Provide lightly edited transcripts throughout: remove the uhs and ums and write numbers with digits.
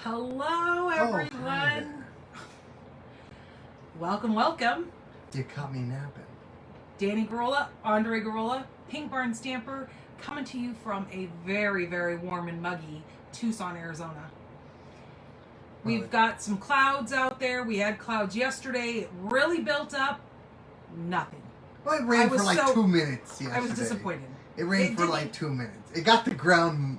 Hello, everyone. Welcome. You caught me napping. Danny Garola, Andre Garola, Pink Barn Stamper, coming to you from a very, very warm and muggy Tucson, Arizona. We've got some clouds out there. We had clouds yesterday. It really built up. Nothing. Well, it rained for like 2 minutes yesterday. I was disappointed. It rained for like 2 minutes. It got the ground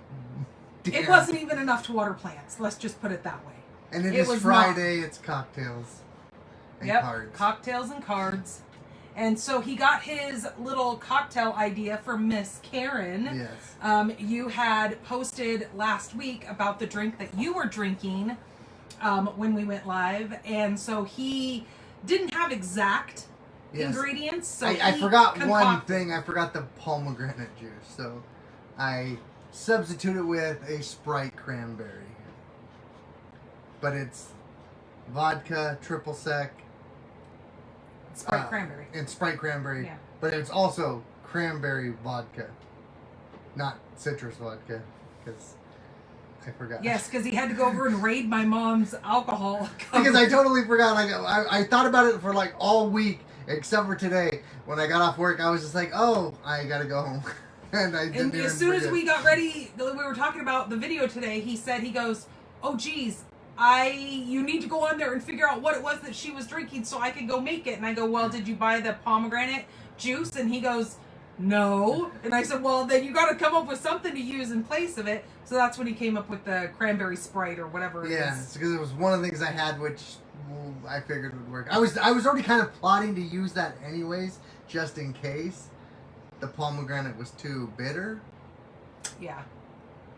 damp. It wasn't even enough to water plants. Let's just put it that way. And it is Friday. It's cocktails and cards. Cocktails and cards. And so he got his little cocktail idea for Miss Karen. Yes. You had posted last week about the drink that you were drinking when we went live. And so he didn't have exact ingredients. So I forgot one thing. I forgot the pomegranate juice. So I substituted with a Sprite cranberry. But it's vodka, triple sec. Sprite cranberry. It's Sprite cranberry. Yeah. But it's also cranberry vodka. Not citrus vodka. Because I forgot. Yes, because he had to go over and raid my mom's alcohol cupboard. Because I totally forgot. Like I thought about it for like all week, except for today. When I got off work, I was just like, oh, I gotta go home. And I didn't as soon as we got ready, we were talking about the video today, he goes, oh geez, you need to go on there and figure out what it was that she was drinking so I can go make it. And I go, well, did you buy the pomegranate juice? And he goes, no. And I said, well, then you got to come up with something to use in place of it. So that's when he came up with the cranberry Sprite or whatever it is. Yeah, it's because it was one of the things I had, which I figured would work. I was already kind of plotting to use that anyways, just in case the pomegranate was too bitter. Yeah.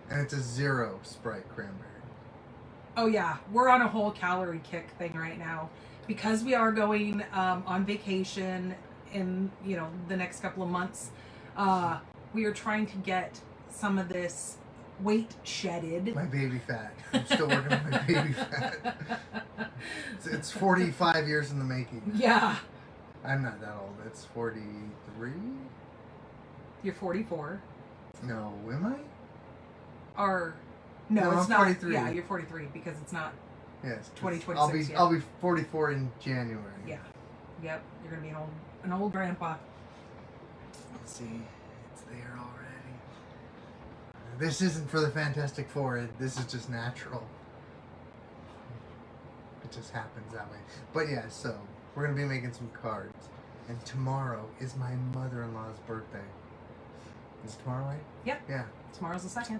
And it's a 0 Sprite cranberry. Oh yeah, we're on a whole calorie kick thing right now because we are going on vacation in the next couple of months. We are trying to get some of this weight shedded. My baby fat. I'm still working on my baby fat. It's 45 years in the making. Yeah. I'm not that old. It's 43. You're 44. No, am I? No, it's I'm not. 43. Yeah, you're 43 because it's not. Yes. 2026. I'll be 44 in January. Yeah. Yep. You're gonna be an old grandpa. Let's see, it's there already. This isn't for the Fantastic Four. This is just natural. It just happens that way. But yeah, so we're gonna be making some cards, and tomorrow is my mother-in-law's birthday. Is it tomorrow, right? Yep. Yeah. Tomorrow's the 2nd.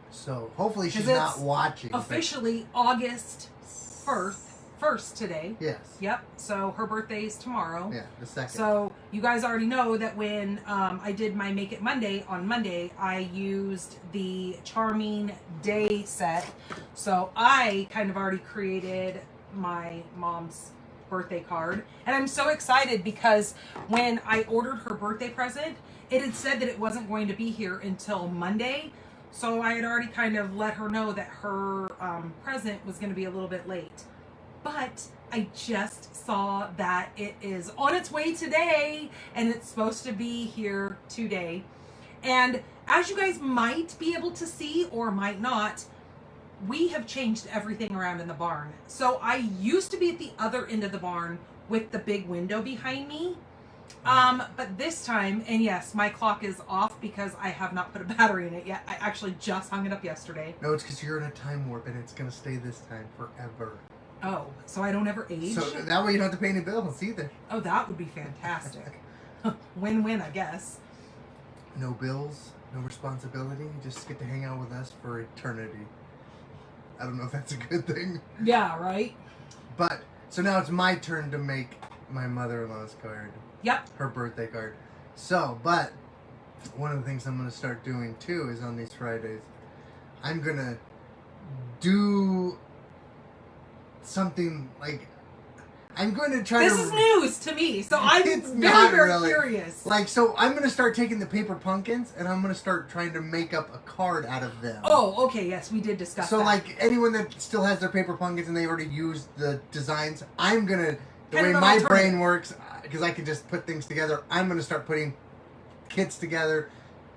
So hopefully she's not watching. Officially August 1st today. Yes. Yep. So her birthday is tomorrow. Yeah, the 2nd. So you guys already know that when I did my Make It Monday on Monday, I used the Charming Day set. So I kind of already created my mom's birthday card. And I'm so excited because when I ordered her birthday present, it had said that it wasn't going to be here until Monday. So I had already kind of let her know that her present was going to be a little bit late. But I just saw that it is on its way today and it's supposed to be here today. And as you guys might be able to see or might not, we have changed everything around in the barn. So I used to be at the other end of the barn with the big window behind me. But this time, and yes, my clock is off because I have not put a battery in it yet. I actually just hung it up yesterday. No, it's because you're in a time warp and it's going to stay this time forever. Oh, so I don't ever age? So that way you don't have to pay any bills either. Oh, that would be fantastic. Win-win, I guess. No bills, no responsibility. You just get to hang out with us for eternity. I don't know if that's a good thing. Yeah, right? But, so now it's my turn to make my mother-in-law's card. Yep. Her birthday card. So, but one of the things I'm going to start doing too is on these Fridays, I'm going to do something like, I'm going to try This is news to me, so I'm very curious. Like, so I'm going to start taking the paper pumpkins and I'm going to start trying to make up a card out of them. Oh, okay, yes, we did discuss that. So, like, anyone that still has their paper pumpkins and they already used the designs, I'm going to, the way my brain works, because I can just put things together, I'm going to start putting kits together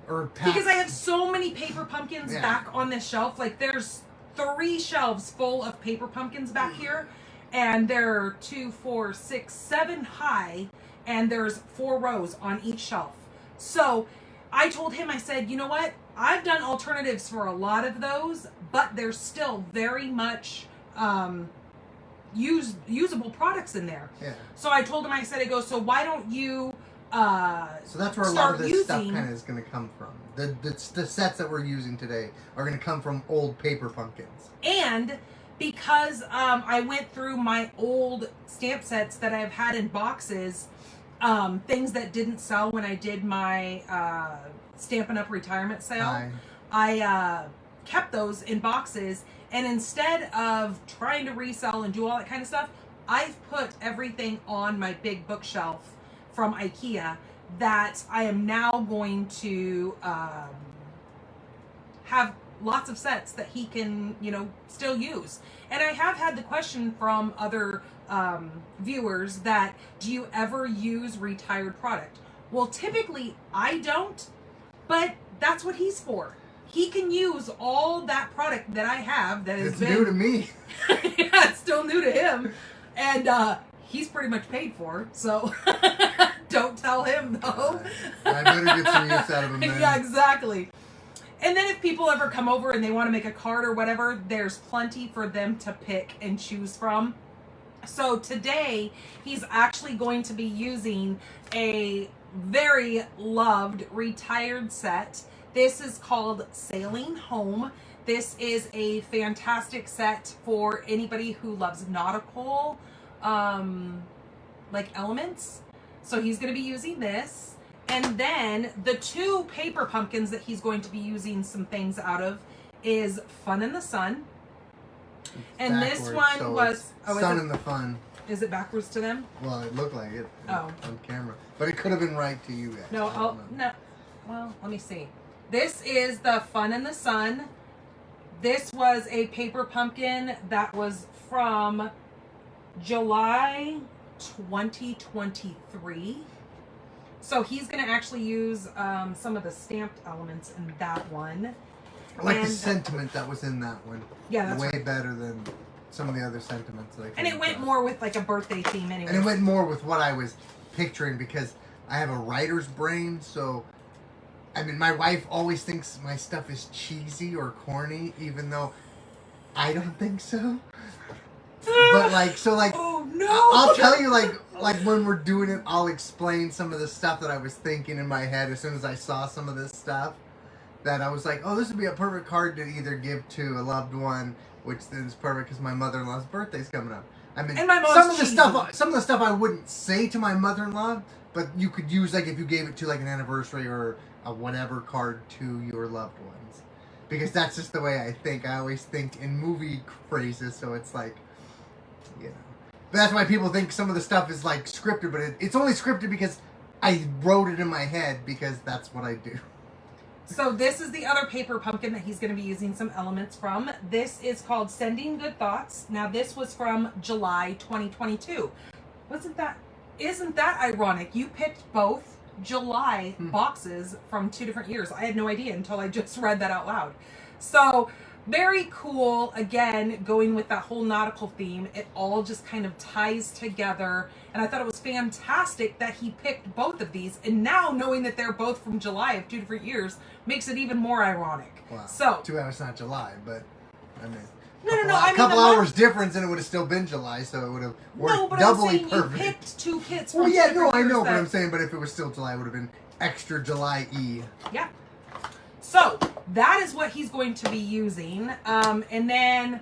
or packs. Because I have so many paper pumpkins back on this shelf. Like, there's 3 shelves full of paper pumpkins back here, and they're 2, 4, 6, 7 high, and there's 4 rows on each shelf. So I told him, I said, you know what? I've done alternatives for a lot of those, but there's still very much usable products in there. Yeah. So I told him, I said, so why don't you so that's where a lot of this stuff kind of is going to come from. The sets that we're using today are going to come from old paper pumpkins. And because I went through my old stamp sets that I've had in boxes, things that didn't sell when I did my Stampin' Up! Retirement sale, I kept those in boxes. And instead of trying to resell and do all that kind of stuff, I've put everything on my big bookshelf from IKEA that I am now going to have lots of sets that he can, still use. And I have had the question from other viewers that, do you ever use retired product? Well, typically I don't, but that's what he's for. He can use all that product that I have that is new to me. Yeah, it's still new to him. And he's pretty much paid for, so don't tell him though. I better get some use out of him then. Yeah, exactly. And then if people ever come over and they want to make a card or whatever, there's plenty for them to pick and choose from. So today, he's actually going to be using a very loved retired set. This is called Sailing Home. This is a fantastic set for anybody who loves nautical elements. So he's going to be using this. And then the 2 paper pumpkins that he's going to be using some things out of is Fun in the Sun. And backwards, this one so was Sun in the Fun. Is it backwards to them? Well, it looked like it on camera, but it could have been right to you guys. No, no. Well, let me see. This is the Fun in the Sun. This was a paper pumpkin that was from July 2023. So he's going to actually use some of the stamped elements in that one. I like the sentiment that was in that one. Yeah, that's way better than some of the other sentiments. And it went more with like a birthday theme anyway. And it went more with what I was picturing because I have a writer's brain, so I mean, my wife always thinks my stuff is cheesy or corny, even though I don't think so. But oh no! I'll tell you, like when we're doing it, I'll explain some of the stuff that I was thinking in my head as soon as I saw some of this stuff. That I was like, oh, this would be a perfect card to either give to a loved one, which is perfect because my mother-in-law's birthday's coming up. I mean, and my mom's some of the stuff I wouldn't say to my mother-in-law, but you could use like if you gave it to like an anniversary or a whatever card to your loved ones, because that's just the way I think. I always think in movie phrases, so it's like, you know. But that's why people think some of the stuff is like scripted, but it's only scripted because I wrote it in my head because that's what I do. So this is the other paper pumpkin that he's going to be using some elements from. This is called Sending Good Thoughts. Now this was from July 2022. Isn't that ironic? You picked both July boxes from 2 different years. I had no idea until I just read that out loud. So very cool. Again, going with that whole nautical theme. It all just kind of ties together. And I thought it was fantastic that he picked both of these. And now knowing that they're both from July of 2 different years makes it even more ironic. Wow. So 2 hours not July, but I mean, a couple hours difference and it would have still been July, so it would have worked doubly perfect. You picked 2 kits. Well, yeah, no, I know, but I'm saying, but if it was still July, it would have been extra July-y. Yeah. So that is what he's going to be using, and then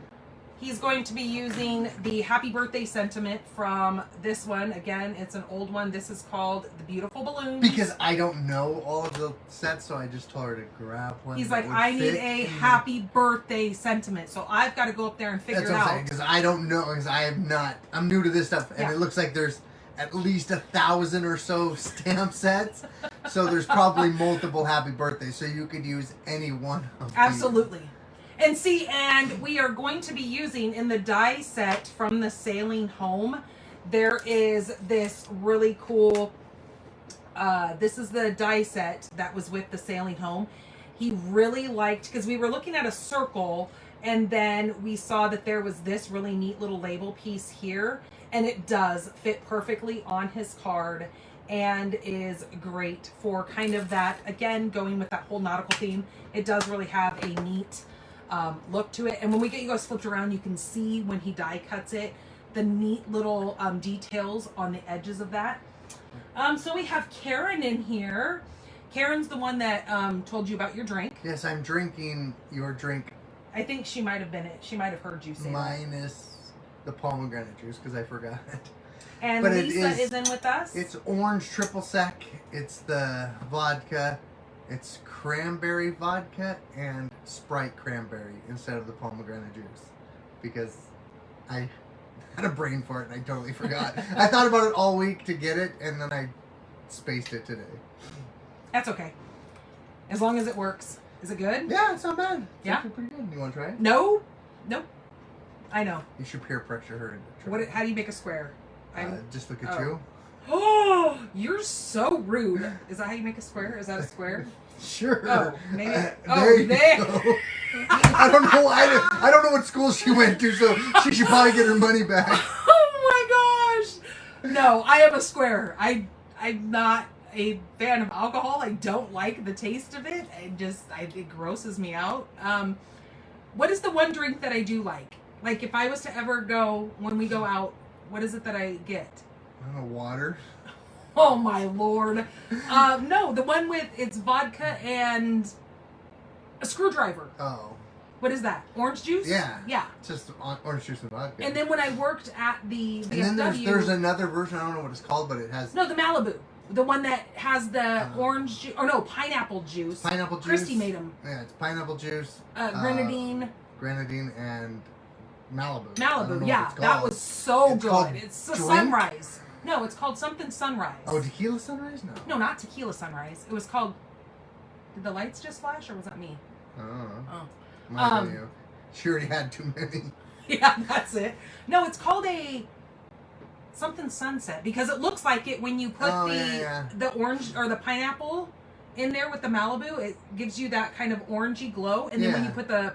he's going to be using the Happy Birthday sentiment from this one. Again, it's an old one. This is called The Beautiful Balloons. Because I don't know all of the sets, so I just told her to grab one. He's like, I need a Happy Birthday sentiment, so I've got to go up there and figure it out. That's what I'm saying, because I don't know, because I have not. I'm new to this stuff, and it looks like there's at least 1,000 or so stamp sets. So there's probably multiple Happy Birthdays, so you could use any one of these. Absolutely. And see, and we are going to be using in the die set from the Sailing Home, there is this really cool, this is the die set that was with the Sailing Home. He really liked, because we were looking at a circle, And then we saw that there was this really neat little label piece here, and it does fit perfectly on his card and is great for kind of that, again, going with that whole nautical theme. It does really have a neat look to it. And when we get you guys flipped around, you can see when he die cuts it, the neat little details on the edges of that. So we have Karen in here. Karen's the one that told you about your drink. Yes, I'm drinking your drink. I think she might have been it. She might have heard you say minus the pomegranate juice because I forgot. And but Lisa is in with us. It's orange triple sec. It's the vodka. It's cranberry vodka and Sprite cranberry instead of the pomegranate juice because I had a brain fart and I totally forgot. I thought about it all week to get it and then I spaced it today. That's okay. As long as it works. Is it good? Yeah, it's not bad. It's yeah, actually pretty good. You want to try it? No, nope. I know. You should peer pressure her into trying. What? How do you make a square? Just look at you. Oh, you're so rude. Is that how you make a square? Is that a square? Sure. Oh, maybe. There you go. I don't know. I don't know what school she went to, so she should probably get her money back. Oh my gosh. No, I am a square. I'm not a fan of alcohol. I don't like the taste of it. It grosses me out. What is the one drink that I do like? Like if I was to ever go, when we go out, what is it that I get? I don't know, water. Oh my Lord. No, the one with, it's vodka and a screwdriver. Oh. What is that? Orange juice? Yeah. Yeah. It's just orange juice and vodka. And then when I worked at the VFW. And then there's another version, I don't know what it's called, but it has. No, the Malibu. The one that has the orange juice, or no, pineapple juice. Pineapple juice. Christy made them. Yeah, it's pineapple juice. Grenadine. Grenadine and Malibu. Malibu, yeah. That was so good. It's a sunrise. No, it's called something sunrise. Oh, tequila sunrise? No. No, not tequila sunrise. It was called, did the lights just flash or was that me? Oh. Might be you. She already had too many. Yeah, that's it. No, it's called a something sunset because it looks like it when you put the orange or the pineapple in there with the Malibu. It gives you that kind of orangey glow, and then when you put the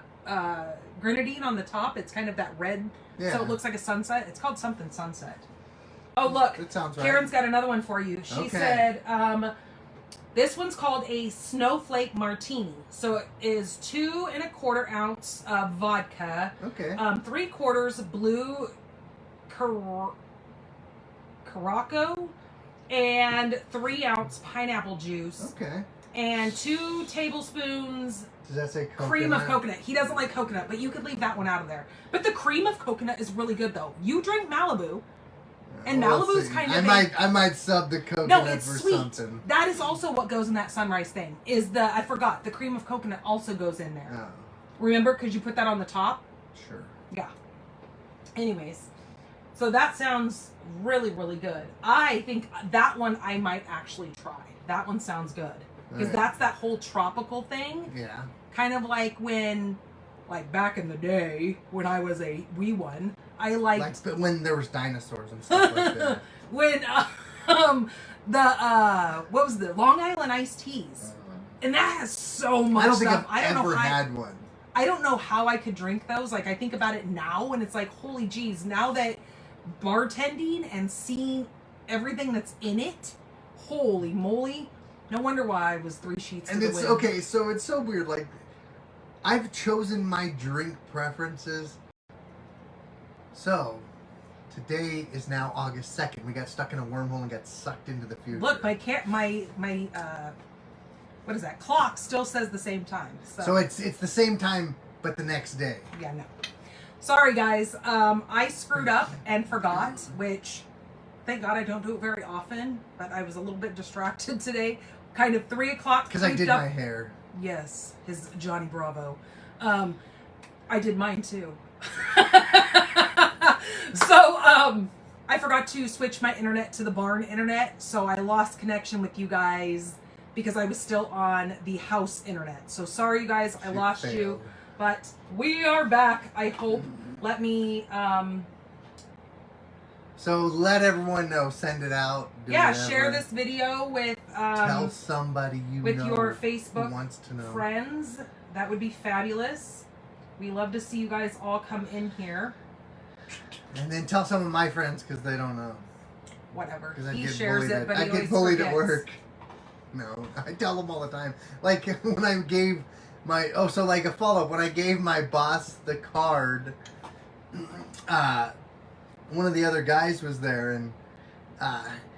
grenadine on the top, it's kind of that red. Yeah. So it looks like a sunset. It's called something sunset. Oh look, that sounds right. Karen's got another one for you. She said, this one's called a snowflake martini. So it is 2 1/4 ounce of vodka. Okay. 3/4 blue Caraco and 3 ounce pineapple juice. Okay. And 2 tablespoons. Does that say coconut? Cream of coconut. He doesn't like coconut, but you could leave that one out of there. But the cream of coconut is really good though. You drink Malibu. And Malibu's kind of I might sub the coconut for sweet. something. That is also what goes in that sunrise thing. Is I forgot, the cream of coconut also goes in there. Oh. Remember, because you put that on the top? Sure. Yeah. Anyways, so that sounds really, really good. I think that one I might actually try. That one sounds good. Because that's that whole tropical thing. Yeah. Kind of like when, like back in the day, when I was a wee one, I liked... Like when there was dinosaurs and stuff like that. When, what was the Long Island iced teas. And that has so much stuff. I don't think I've ever had one. I don't know how I could drink those. Like, I think about it now, and it's like, holy geez, now that bartending and seeing everything that's in it, holy moly. No wonder why I was 3 sheets to the wind. And it's, okay, so it's so weird. Like, I've chosen my drink preferences. So, today is now August 2nd. We got stuck in a wormhole and got sucked into the future. Look, my what is that? Clock still says the same time. So it's the same time, but the next day. Yeah, no. Sorry, guys. I screwed up and forgot, which, thank God I don't do it very often, but I was a little bit distracted today. Kind of 3 o'clock. Because I did my hair. Yes, his Johnny Bravo. I did mine too. So, I forgot to switch my internet to the barn internet, so I lost connection with you guys because I was still on the house internet. So sorry, you guys, I lost you, but we are back, I hope. Let me, So let everyone know, send it out. Share this video with, tell somebody with your Facebook who wants to know. friends. That would be fabulous. We love to see you guys all come in here. And then tell some of my friends because they don't know. Whatever. 'Cause He shares it, but he I always get bullied forgets. at work. No, I tell them all the time. Like when I gave my like a follow up when I gave my boss the card. One of the other guys was there and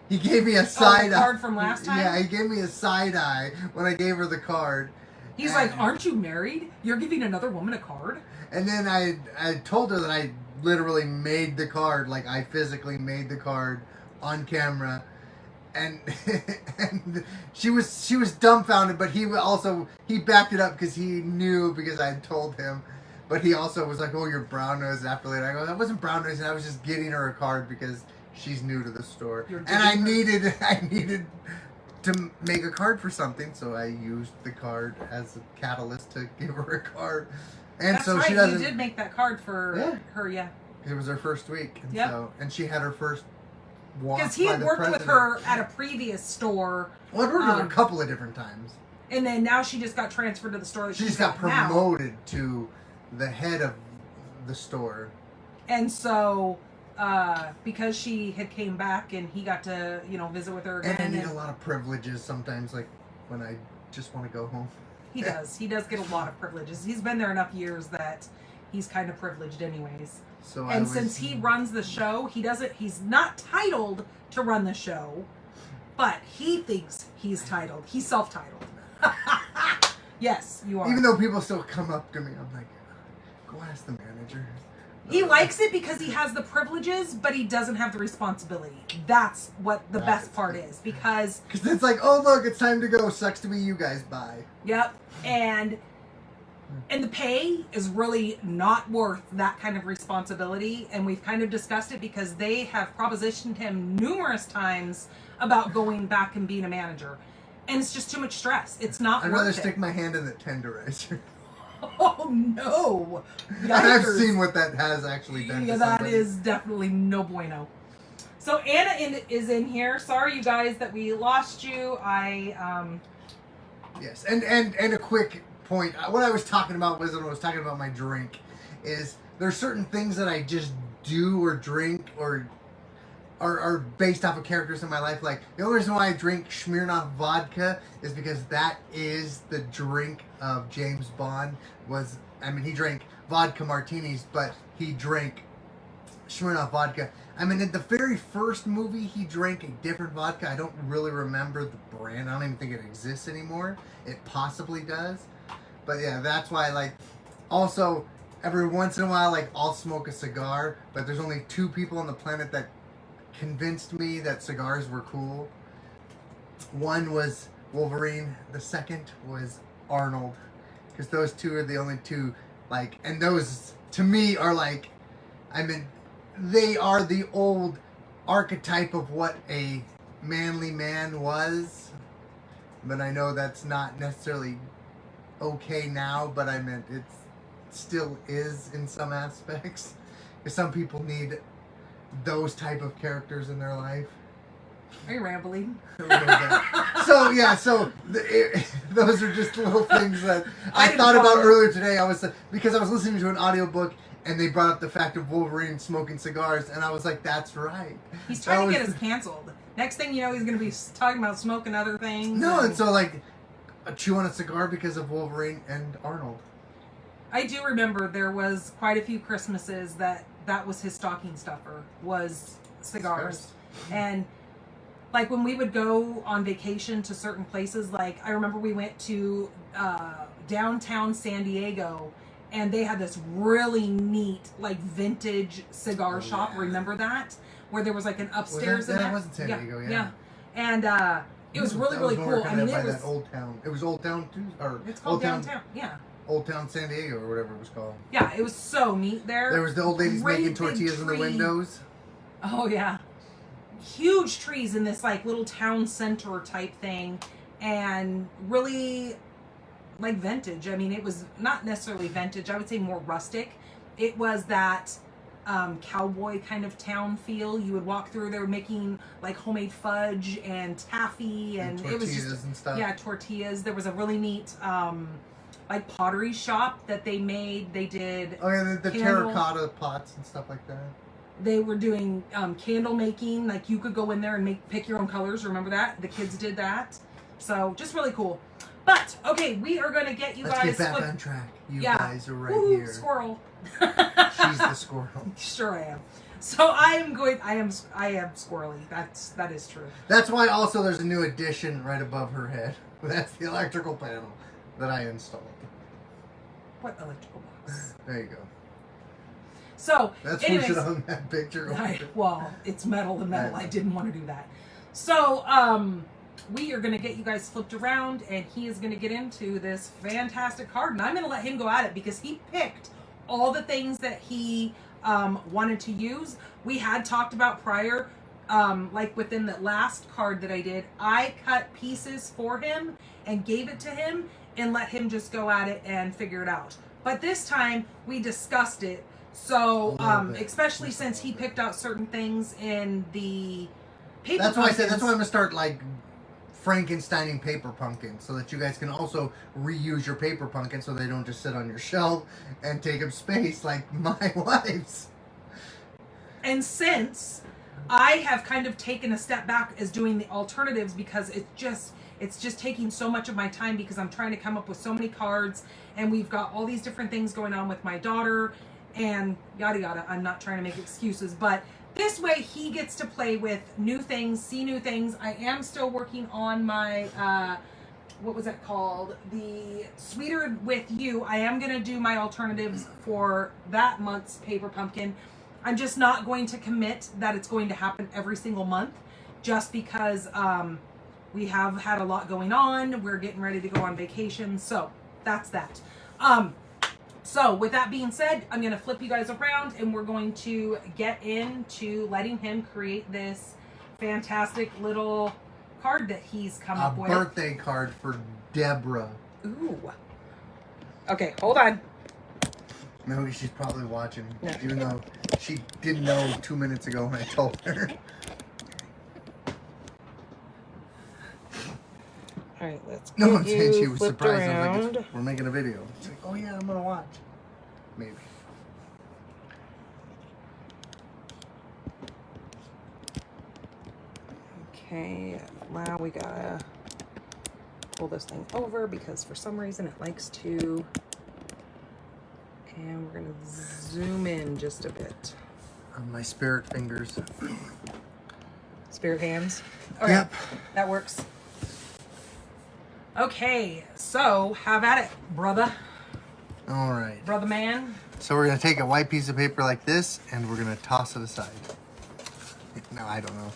he gave me a side the card from last time. Yeah, he gave me a side eye when I gave her the card. He's like, "Aren't you married? You're giving another woman a card?" And then I told her that I literally made the card, like I physically made the card on camera, and and she was dumbfounded, but he backed it up because he knew because I had told him, but he also was like, "Oh, you're brown nosed." After later, I go, "I wasn't brown nosed, I was just getting her a card because she's new to the store, and I needed to make a card for something, so I used the card as a catalyst to give her a card." And That's so right. she doesn't. You did make that card for her, yeah. It was her first week, and Yep. and she had her first walk. Because he had worked with her at a previous store. Well, I'd worked with her a couple of different times. And then now she just got transferred to the store that She just got promoted to the head of the store. And so, because she had came back and he got to, visit with her again. And I need a lot of privileges sometimes, like when I just want to go home. He does. He does get a lot of privileges. He's been there enough years that he's kind of privileged anyways. So since he runs the show, he's not titled to run the show, but he thinks he's titled. He's self-titled. Yes, you are. Even though people still come up to me, I'm like, go ask the manager. He likes it because he has the privileges, but he doesn't have the responsibility. That's what the best part is, because it's like, oh look, it's time to go. Sucks to be you guys. Bye. Yep, and the pay is really not worth that kind of responsibility, and we've kind of discussed it because they have propositioned him numerous times about going back and being a manager, and it's just too much stress. It's not. I'd worth rather it. stick my hand in the tenderizer. Oh no! And I've seen what that has actually done. Yeah, that is definitely no bueno. So Anna is in here. Sorry, you guys, that we lost you. Yes, and a quick point. What I was talking about was when I was talking about my drink. Is there's certain things that I just do or drink or are based off of characters in my life. Like the only reason why I drink Smirnoff vodka is because that is the drink of James Bond. He drank vodka martinis, but he drank Smirnoff vodka. I mean, in the very first movie, he drank a different vodka. I don't really remember the brand. I don't even think it exists anymore. It possibly does. But yeah, that's why, also, every once in a while, I'll smoke a cigar, but there's only 2 people on the planet that convinced me that cigars were cool. One was Wolverine. The second was Arnold. Because those 2 are the only 2, and those, to me, are they are the old archetype of what a manly man was. But I know that's not necessarily okay now, but it still is in some aspects. Because some people need those type of characters in their life. Are you rambling? Those are just little things that I thought about earlier today. Because I was listening to an audiobook and they brought up the fact of Wolverine smoking cigars, and I was like, that's right. He's trying to get us canceled. Next thing you know, he's going to be talking about smoking other things. No, and so chew on a cigar because of Wolverine and Arnold. I do remember there was quite a few Christmases that was his stocking stuffer, was cigars. And when we would go on vacation to certain places, I remember we went to downtown San Diego, and they had this really neat vintage cigar shop. Yeah. Remember that? Where there was an upstairs. That wasn't San Diego, yeah. And it was really cool. I mean, it was that Old Town. It was Old Town too, or it's called Downtown. Yeah. Old Town San Diego, or whatever it was called. Yeah, it was so neat there. There was the old ladies making tortillas in the windows. Oh yeah. Huge trees in this little town center type thing, and really vintage. I mean, it was not necessarily vintage. I would say more rustic. It was that cowboy kind of town feel. You would walk through there making homemade fudge and taffy, and it was just and stuff. Yeah, tortillas. There was a really neat like pottery shop that they made. They did. Oh yeah, the candle- terracotta pots and stuff like that. They were doing candle making. Like you could go in there and pick your own colors. Remember that? The kids did that. So just really cool. But okay, we are gonna get you Let's guys. get back on track. You Yeah. guys are right Woo-hoo, here. Squirrel. She's the squirrel. Sure I am. So I am squirrely. That is true. That's why also there's a new addition right above her head. That's the electrical panel that I installed. What electrical box? There you go. So That's anyways, we should hung that picture over. well, it's metal to metal. Right. I didn't want to do that. So we are going to get you guys flipped around, and he is going to get into this fantastic card, and I'm going to let him go at it because he picked all the things that he wanted to use. We had talked about prior, like within the last card that I did, I cut pieces for him and gave it to him and let him just go at it and figure it out. But this time we discussed it. So, especially since he picked out certain things in the paper. That's why I said pumpkins. that's why I'm gonna start like Frankensteining paper pumpkins, so that you guys can also reuse your paper pumpkins, so they don't just sit on your shelf and take up space like my wife's. And since I have kind of taken a step back as doing the alternatives because it's just taking so much of my time because I'm trying to come up with so many cards and we've got all these different things going on with my daughter and yada yada. I'm not trying to make excuses, but this way he gets to play with new things, see new things. I am still working on my what was that called? The Sweeter With You. I am going to do my alternatives for that month's paper pumpkin. I'm just not going to commit that it's going to happen every single month just because we have had a lot going on. We're getting ready to go on vacation. So that's that. So with that being said, I'm going to flip you guys around and we're going to get into letting him create this fantastic little card that he's come up with. A birthday card for Deborah. Ooh. Okay, hold on. No, she's probably watching, Yeah. even though she didn't know 2 minutes ago when I told her. All right, let's No, get I'm saying she you was flipped surprised. I was around. like, we're making a video. She's like, oh yeah, I'm gonna watch. Maybe. Okay, now we gotta pull this thing over because for some reason it likes to. And we're gonna zoom in just a bit. On my spirit fingers. Spirit hands. All right, Yep. that works. Okay, so have at it, brother. All right. Brother man. So we're gonna take a white piece of paper like this, and we're gonna toss it aside. No, I don't know.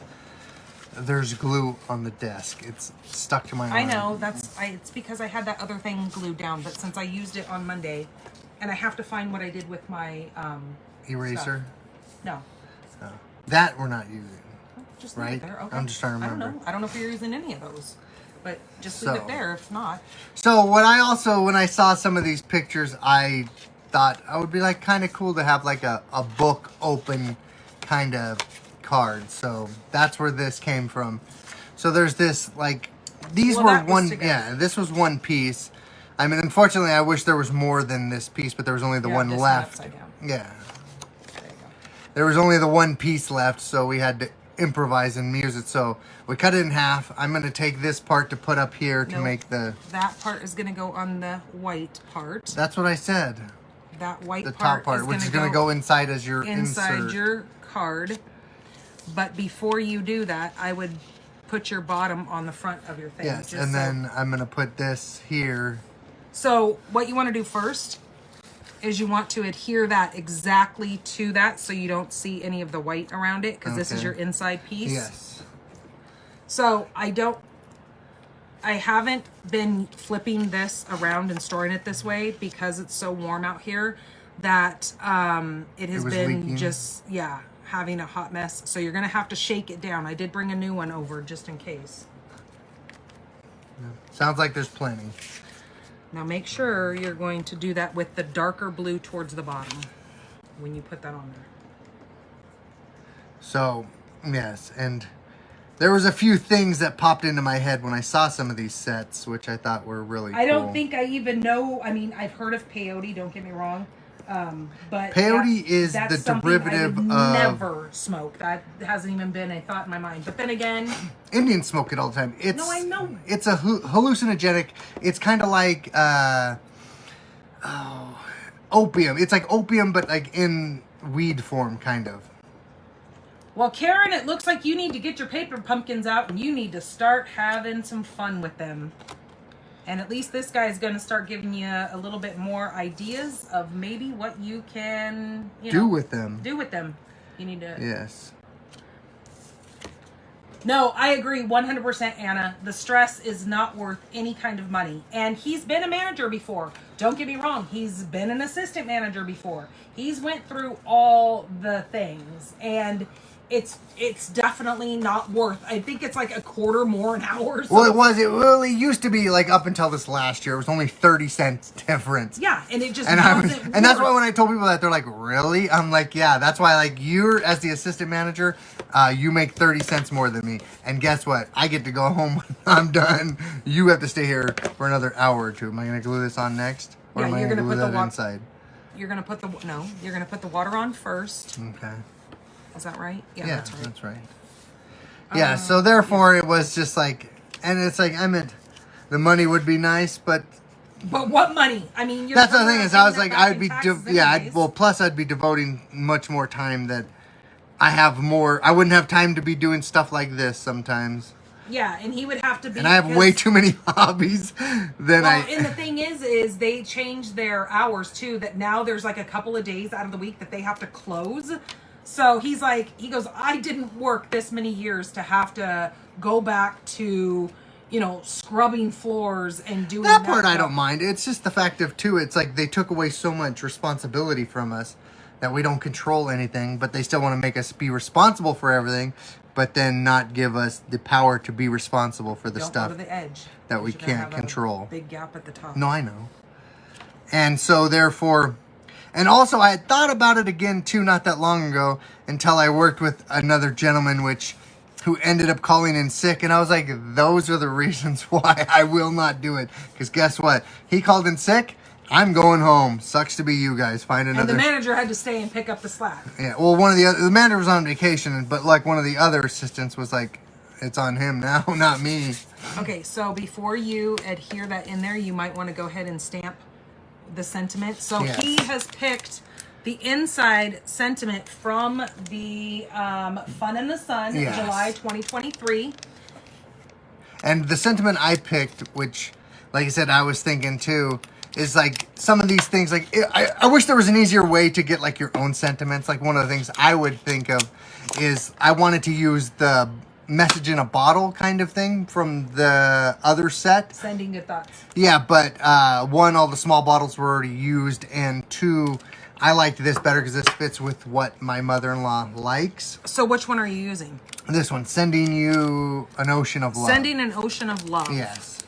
There's glue on the desk. It's stuck to my arm. I know, it's because I had that other thing glued down, but since I used it on Monday, and I have to find what I did with my Eraser? No. Oh. That we're not using. Just leave Right? it there. Okay. I'm just trying to remember. I don't know if you're using any of those. But just leave So- it there if not. So when I saw some of these pictures, I thought I would be like kind of cool to have like a book open kind of card. So that's where this came from. So there's this like, these Well, were that was one, together. yeah, this was one piece. I mean, unfortunately, I wish there was more than this piece, but there was only the Yeah, one this left. upside down. Yeah. There you go. There was only the one piece left, so we had to improvise and use it. So we cut it in half. I'm going to take this part to put up here to Nope. make the... That part is going to go on the white part. That's what I said. That white The part top part, is which is going going to go inside as your inside insert. your card. But before you do that, I would put your bottom on the front of your thing. Yes, just and so- then I'm going to put this here. So what you want to do first is you want to adhere that exactly to that so you don't see any of the white around it because this is Okay. your inside piece. Yes. So I haven't been flipping this around and storing it this way because it's so warm out here that it has was been leaking. just, yeah, having a hot mess. So you're going to have to shake it down. I did bring a new one over just in case. Sounds like there's plenty. Now make sure you're going to do that with the darker blue towards the bottom when you put that on there. So, yes, and There was a few things that popped into my head when I saw some of these sets, which I thought were really cool. I don't think I even know. I mean, I've heard of peyote. Don't get me wrong. But peyote is the derivative of never smoke. That hasn't even been a thought in my mind. But then again, Indians smoke it all the time. No, I know. It's a hallucinogenic. It's kind of like opium. It's like opium, but like in weed form, kind of. Well, Karen, it looks like you need to get your paper pumpkins out and you need to start having some fun with them. And at least this guy is going to start giving you a little bit more ideas of maybe what you can do with them. Do with them. You need to. Yes. No, I agree 100%, Anna. The stress is not worth any kind of money. And he's been a manager before. Don't get me wrong. He's been an assistant manager before. He's went through all the things. And it's definitely not worth. I think it's like a quarter more an hour. So. Well, it really used to be like up until this last year. It was only 30 cents difference. Yeah, and it just and wasn't and that's why when I told people that, they're like, really? I'm like, yeah, that's why, like, you're, as the assistant manager, you make 30 cents more than me. And guess what? I get to go home when I'm done. You have to stay here for another hour or two. Am I going to glue this on next? Or yeah, am I you're going to put glue the that inside? You're going to put you're going to put the water on first. Okay. Is that right? Yeah, that's right. Yeah, so therefore it was just like, and it's like, I meant the money would be nice, but what money? I mean, that's the thing is, I was like, I'd be, plus I'd be devoting much more time that I wouldn't have time to be doing stuff like this sometimes. Yeah, and he would have to be. And I have way too many hobbies than and the thing is they changed their hours too, that now there's like a couple of days out of the week that they have to close. So he goes, I didn't work this many years to have to go back to, scrubbing floors and doing that part. I don't mind. It's just the fact of too, it's like they took away so much responsibility from us that we don't control anything, but they still want to make us be responsible for everything, but then not give us the power to be responsible for the stuff go to the edge, that we can't control. Big gap at the top. No, I know. And so therefore... And also, I had thought about it again, too, not that long ago, until I worked with another gentleman who ended up calling in sick. And I was like, those are the reasons why I will not do it. Because guess what? He called in sick. I'm going home. Sucks to be you guys. Find another. And the manager had to stay and pick up the slack. Yeah, well, the manager was on vacation, but like one of the other assistants was like, it's on him now, not me. Okay, so before you adhere that in there, you might want to go ahead and stamp the sentiment. So yes. He has picked the inside sentiment from the Fun in the Sun, yes. July 2023. And the sentiment I picked, which, like I said, I was thinking too, is like some of these things, like I wish there was an easier way to get like your own sentiments. Like one of the things I would think of is I wanted to use the message in a bottle kind of thing from the other set. Sending good thoughts. Yeah, but one, all the small bottles were already used, and two, I liked this better because this fits with what my mother-in-law likes. So which one are you using? This one, sending you an ocean of love. Sending an ocean of love. Yes.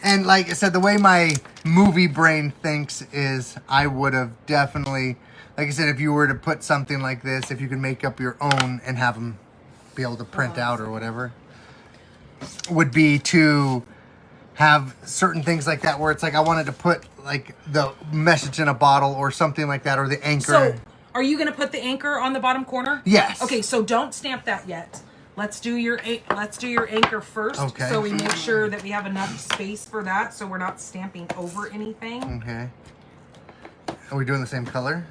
And like I said, the way my movie brain thinks is I would have definitely, like I said, if you were to put something like this, if you could make up your own and have them be able to print out or whatever, would be to have certain things like that where it's like I wanted to put like the message in a bottle or something like that, or the anchor. So are you going to put the anchor on the bottom corner? Yes. Okay, so don't stamp that yet. Let's do your anchor first. Okay. So we make sure that we have enough space for that, so we're not stamping over anything. Okay. Are we doing the same color?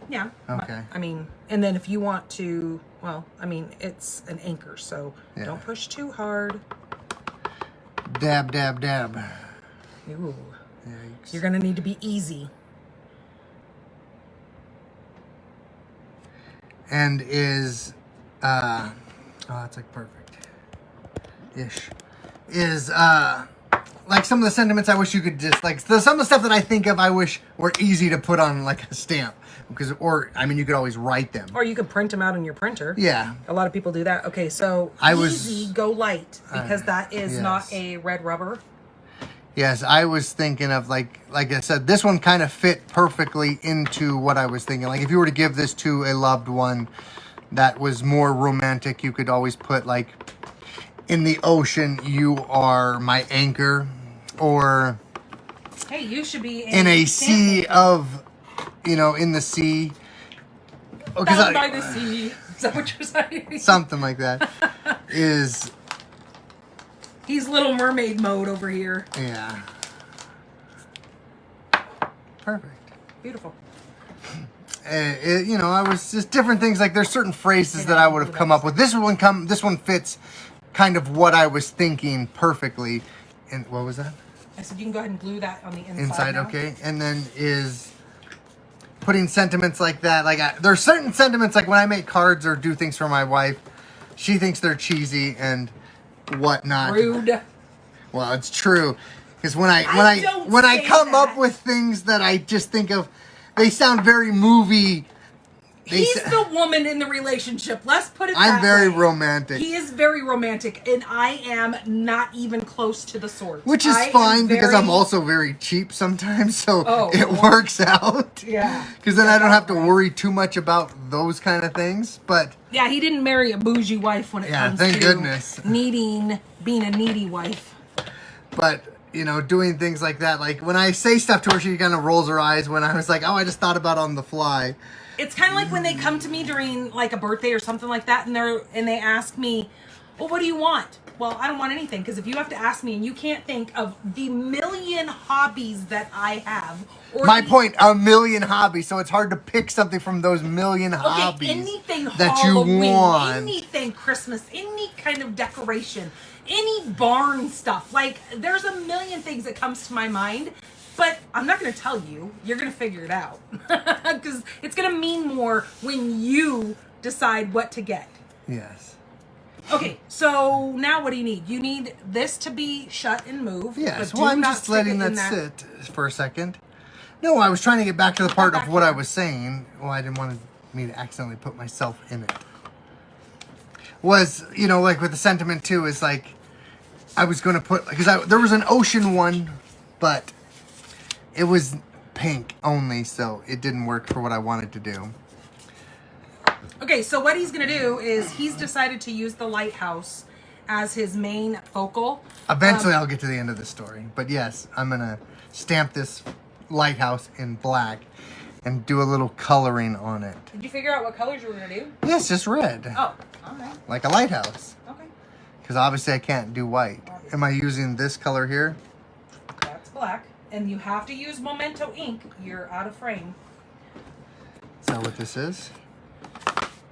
Yeah. Okay. I mean, and then if you want to, well, I mean, it's an anchor, so don't push too hard. Dab, dab, dab. Ooh. Yikes. You're going to need to be easy. And is, oh, that's like perfect. Ish. Is, like some of the sentiments I wish you could just, like, some of the stuff that I think of I wish were easy to put on, like, a stamp. Because, or, I mean, you could always write them. Or you could print them out in your printer. Yeah. A lot of people do that. Okay, so easy, go light. Because that is not a red rubber. Yes, I was thinking of, like I said, this one kind of fit perfectly into what I was thinking. Like, if you were to give this to a loved one, that was more romantic. You could always put like, in the ocean, you are my anchor, or Hey, you should be in a sea sandpaper. of, in the sea. Oh, Down by the sea. Is that what you're saying? Something like that is, He's Little Mermaid mode over here. yeah. Perfect. Beautiful. I was just different things. Like there's certain phrases that I would have come up with. This one fits kind of what I was thinking perfectly. And what was that? I said you can go ahead and glue that on the inside. Inside, now. okay. And then is putting sentiments like that. Like there's certain sentiments, like when I make cards or do things for my wife, she thinks they're cheesy and whatnot. Rude. Well, it's true. Because when I come up with things that I just think of, they sound very movie. He's the woman in the relationship. Let's put it that way. I'm very romantic. He is very romantic, and I am not even close to the sort. Which is fine because I'm also very cheap sometimes, so it works out. Yeah. Because then I don't have to worry too much about those kind of things. But yeah, he didn't marry a bougie wife when it comes thank to goodness. being a needy wife. But doing things like that, like when I say stuff to her, she kind of rolls her eyes when I was like, oh, I just thought about it on the fly. It's kind of like when they come to me during like a birthday or something like that, and they ask me, well, what do you want? Well, I don't want anything, because if you have to ask me and you can't think of the million hobbies that I have. Or My point, a million hobbies, so it's hard to pick something from those million okay, hobbies anything that Halloween, you want. anything Christmas, any kind of decoration, any barn stuff. Like, there's a million things that comes to my mind. But I'm not going to tell you. You're going to figure it out. Because it's going to mean more when you decide what to get. Yes. Okay, so now what do you need? You need this to be shut and move. Yes, well, I'm just letting that sit for a second. No, I was trying to get back to the part of what I was saying. Well, I didn't want me to accidentally put myself in it. Was, like with the sentiment too, is like, I was going to put, because there was an ocean one, but it was pink only, so it didn't work for what I wanted to do. Okay, so what he's going to do is he's decided to use the lighthouse as his main focal. Eventually I'll get to the end of the story. But yes, I'm going to stamp this lighthouse in black and do a little coloring on it. Did you figure out what colors you were going to do? Yes, just red. Oh, all right. Like a lighthouse. Okay. Because obviously I can't do white. Am I using this color here? That's black. And you have to use Memento ink. You're out of frame. Is that what this is?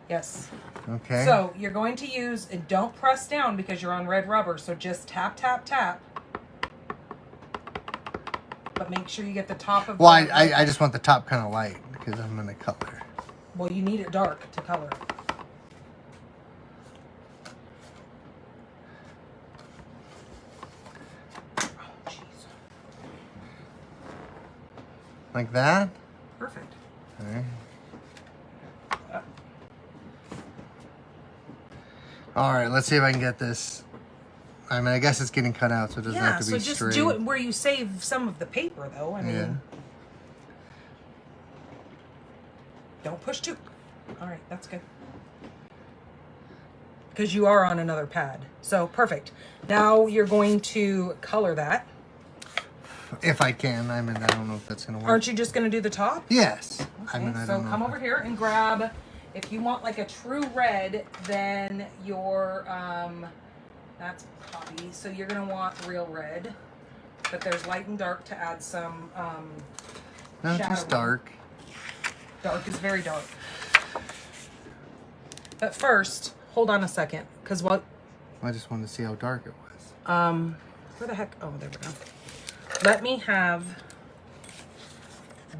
Yes. Okay. So you're going to use, and don't press down because you're on red rubber. So just tap, tap, tap. But make sure you get the top of. Well, I just want the top kind of light because I'm going to color. Well, you need it dark to color. Like that? Perfect. Okay. All right, let's see if I can get this. I mean, I guess it's getting cut out, so it doesn't have to be straight. Yeah, so just do it where you save some of the paper, though. I mean, don't push too. All right, that's good. Because you are on another pad. So, perfect. Now you're going to color that. If I can. I mean, I don't know if that's going to work. Aren't you just going to do the top? Yes. Okay, I mean, I so don't know. come over here and grab, if you want like a true red, then your, that's poppy. So you're going to want real red. But there's light and dark to add some No, shadow. just dark. Dark is very dark. But first, hold on a second. Because what? I just wanted to see how dark it was. Where the heck? Oh, there we go. Let me have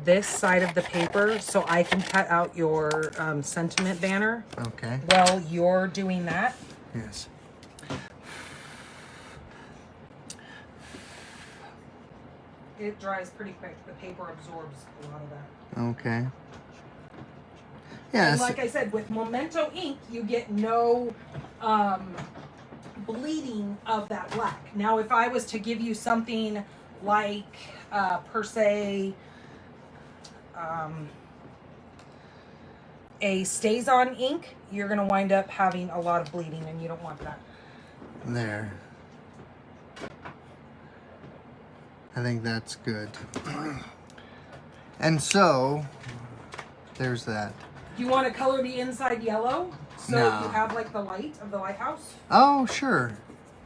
this side of the paper so I can cut out your sentiment banner. Okay. While you're doing that. Yes. It dries pretty quick. The paper absorbs a lot of that. Okay. Yeah. And like I said, with Memento ink, you get no bleeding of that black. Now, if I was to give you something like, per se, a stays on ink, you're going to wind up having a lot of bleeding, and you don't want that. There. I think that's good. And so, there's that. Do you want to color the inside yellow? So No. you have like the light of the lighthouse? Oh, sure.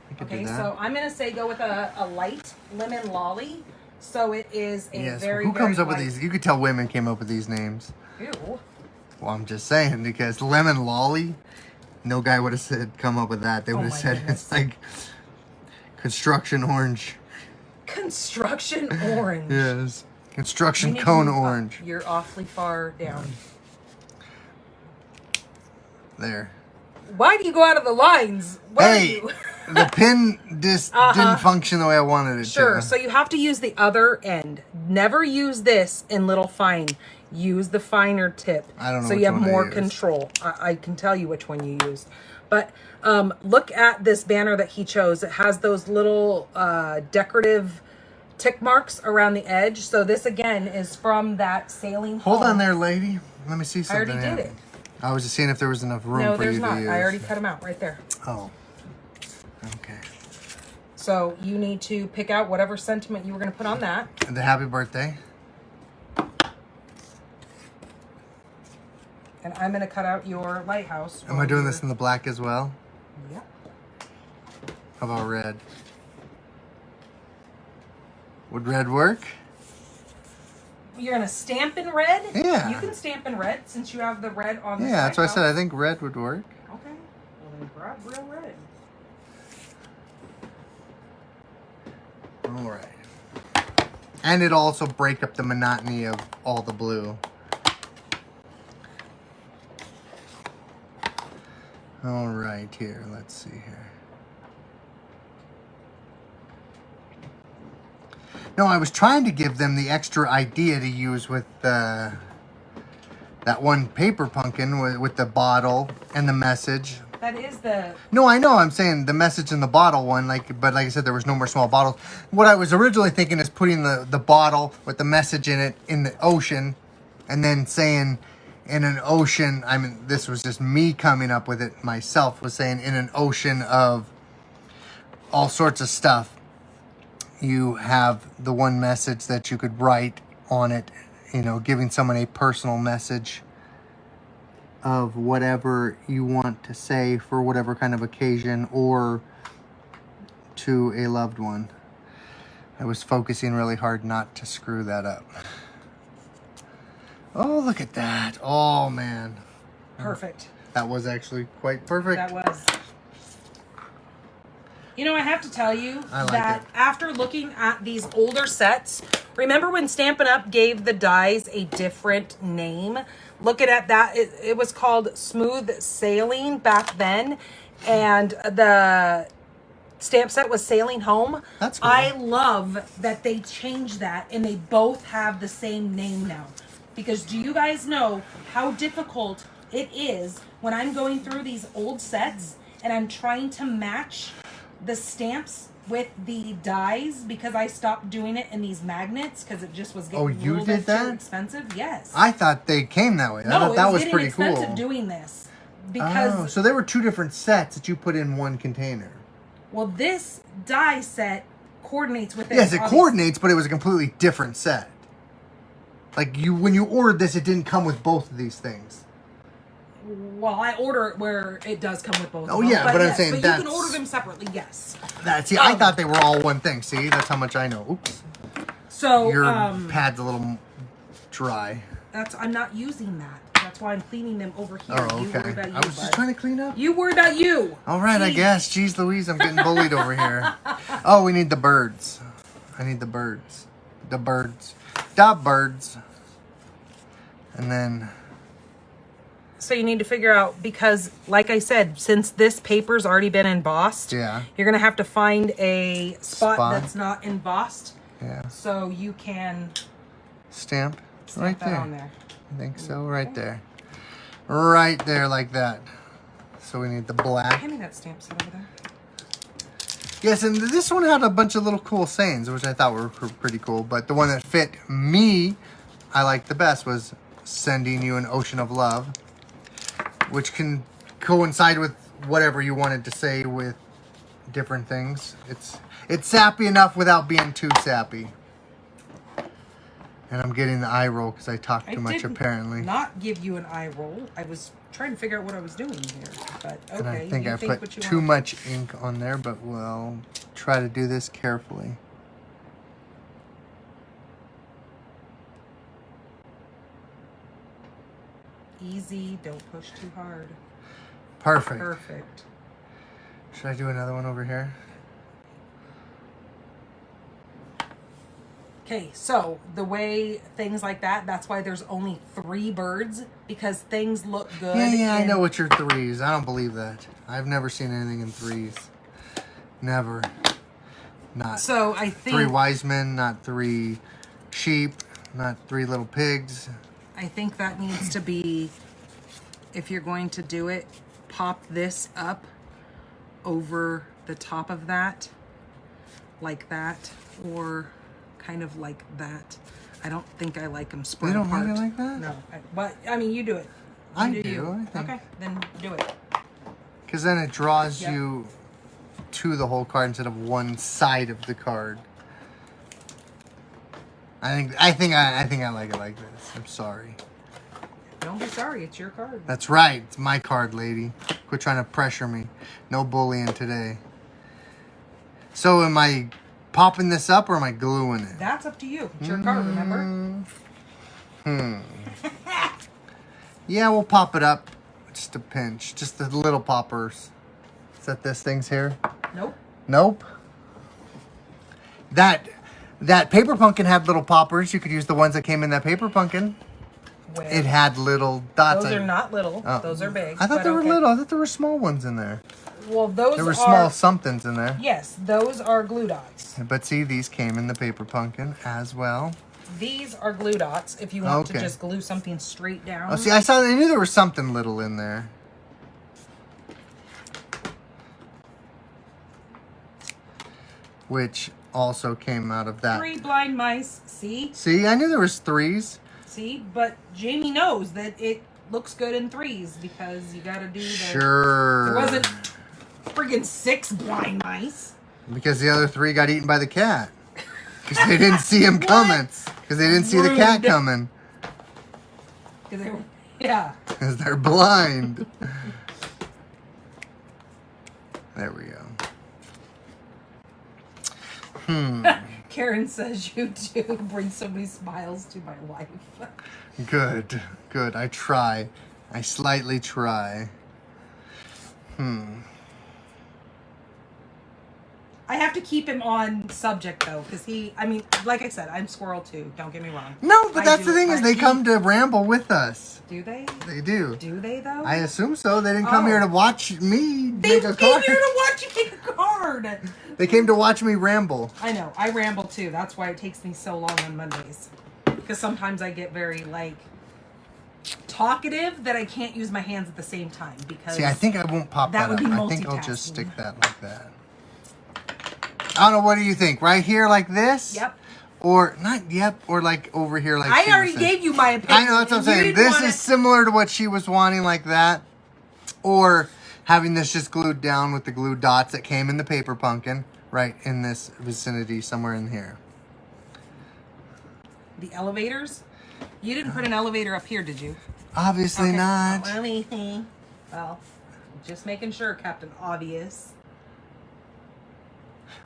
I could Okay, do that. so I'm going to say go with a light lemon lolly. So it is a Yes. very, Who comes very up with these? You could tell women came up with these names. Ew. Well, I'm just saying, because lemon lolly, no guy would have said come up with that. They would have my said goodness. it's like construction orange. Construction orange. Yes. You Construction need to cone move up. orange. You're awfully far down. There. Why do you go out of the lines? Where are Hey, you? the pin just didn't function the way I wanted it Sure, to. so you have to use the other end. Never use this in little fine. Use the finer tip. I don't know so which you have one I more used. control. I can tell you which one you used. But look at this banner that he chose. It has those little decorative tick marks around the edge. So this again is from that sailing Hold home. on there, lady. Let me see I something. already did here. it. I was just seeing if there was enough room No, for there's you not. to use. I already cut them out right there. Oh. Okay. So you need to pick out whatever sentiment you were going to put on that. And the happy birthday. And I'm going to cut out your lighthouse. Am I doing this in the black as well? Yep. How about red? Would red work? You're going to stamp in red? Yeah. You can stamp in red since you have the red on the Yeah, that's what I said. I lighthouse. think red would work. Okay. Well, then grab real red. All right. And it'll also break up the monotony of all the blue. All right, here. Let's see here. No, I was trying to give them the extra idea to use with that one paper pumpkin with the bottle and the message. That is the... No, I know. I'm saying the message in the bottle one, but like I said, there was no more small bottles. What I was originally thinking is putting the bottle with the message in it in the ocean, and then saying in an ocean. I mean, this was just me coming up with it myself. Was saying in an ocean of all sorts of stuff. You have the one message that you could write on it, you know, giving someone a personal message of whatever you want to say for whatever kind of occasion or to a loved one. I was focusing really hard not to screw that up. Oh, look at that. Oh, man. Perfect. That was actually quite perfect. That was... You know, I have to tell you I like that it. after looking at these older sets, remember when Stampin' Up! Gave the dies a different name? Looking at that, it was called Smooth Sailing back then, and the stamp set was Sailing Home. That's cool. I love that they changed that, and they both have the same name now. Because do you guys know how difficult it is when I'm going through these old sets and I'm trying to match the stamps with the dies because I stopped doing it in these magnets because it just was getting Oh, a you little did bit that? too expensive. Yes. I thought they came that way. I no, thought it that was was getting pretty expensive cool. doing this because Oh, so there were two different sets that you put in one container. well, this die set coordinates with it. Yes, it obviously. coordinates, but it was a completely different set. Like when you ordered this, it didn't come with both of these things. Well, I order it where it does come with both. Oh, of them, yeah, but I'm yes, saying but you that's- can order them separately. Yes. I thought they were all one thing. See, that's how much I know. Oops, So your pad's a little dry. I'm not using that. That's why I'm cleaning them over here. Oh, You worry okay. about you, I was just bud. trying to clean up. You worry about you. All right, I Jeez. guess. Jeez Louise, I'm getting bullied over here. Oh, we need the birds. I need the birds. The birds. The birds. And then... So you need to figure out, because like I said, since this paper's already been embossed, Yeah. you're going to have to find a spot Spot. that's not embossed Yeah. so you can Stamp. stamp Right that there. on there. I think so. Right there. Right there like that. So we need the black. Hand me that stamp set over there. Yes, and this one had a bunch of little cool sayings, which I thought were pretty cool. But the one that fit me, I liked the best, was sending you an ocean of love. which can coincide with whatever you wanted to say with different things. It's sappy enough without being too sappy. And I'm getting the eye roll because I talked too much, apparently. Not give you an eye roll. I was trying to figure out what I was doing here. But okay, and I think I what put you too want. much ink on there, but we'll try to do this carefully. Easy. Don't push too hard. Perfect. Perfect. Should I do another one over here? Okay, so the way things like that, that's why there's only 3 birds, because things look good. Yeah, I know what your 3s. I don't believe that. I've never seen anything in 3s. Never. Not So I think 3 wise men, not 3 sheep, not 3 little pigs. I think that needs to be, if you're going to do it, pop this up over the top of that, like that, or kind of like that. I don't think I like them spread You don't apart. like it like that? No, but I mean, you do it. I You do, you. I think. Okay, then do it. Because then it draws Yep. you to the whole card instead of one side of the card. I think I like it like this. I'm sorry. Don't be sorry. It's your card. That's right. It's my card, lady. Quit trying to pressure me. No bullying today. So am I popping this up or am I gluing it? That's up to you. It's your card, remember? Yeah, we'll pop it up. Just a pinch. Just the little poppers. Is that this thing's here? Nope. Nope. That paper pumpkin had little poppers. You could use the ones that came in that paper pumpkin. Where? It had little dots. Those are not little. Oh. Those are big. I thought but they were okay. little. I thought there were small ones in there. Well, those There were are small somethings in there. Yes, those are glue dots. But see, these came in the paper pumpkin as well. These are glue dots. If you want to Okay. just glue something straight down. Oh, see, I knew there was something little in there. Which also came out of that. 3 blind mice. See? See, I knew there was 3s. See? But Jamie knows that it looks good in 3s because you got to do the... Sure. There wasn't friggin' 6 blind mice. Because the other 3 got eaten by the cat. Because they didn't see him coming. Because they didn't see the cat Rude. coming. 'Cause they were, yeah. Because they're blind. There we go. Karen says you do bring so many smiles to my life. Good. Good. I try. I slightly try. I have to keep him on subject though, because I mean, like I said, I'm squirrel too. Don't get me wrong. No, but I that's do- the thing is I they do- come to ramble with us. Do they? They do. Do they though? I assume so. They didn't come Oh. here to watch me They make a came card. here to watch you make a card. They came to watch me ramble. I know. I ramble too. That's why it takes me so long on Mondays. Because sometimes I get very like talkative that I can't use my hands at the same time. Because See, I think I won't pop that that, would up. be I think I'll just multitasking. stick that like that. I don't know. What do you think? Right here like this? Yep. Or not yep. Or like over here like she I was already saying. gave you my opinion. I know, that's what I'm and you saying. didn't This wanna- is similar to what she was wanting like that. Or having this just glued down with the glue dots that came in the paper pumpkin. Right in this vicinity, somewhere in here. the elevators. You didn't put an elevator up here, did you? Obviously Okay. not. Well, just making sure, Captain Obvious.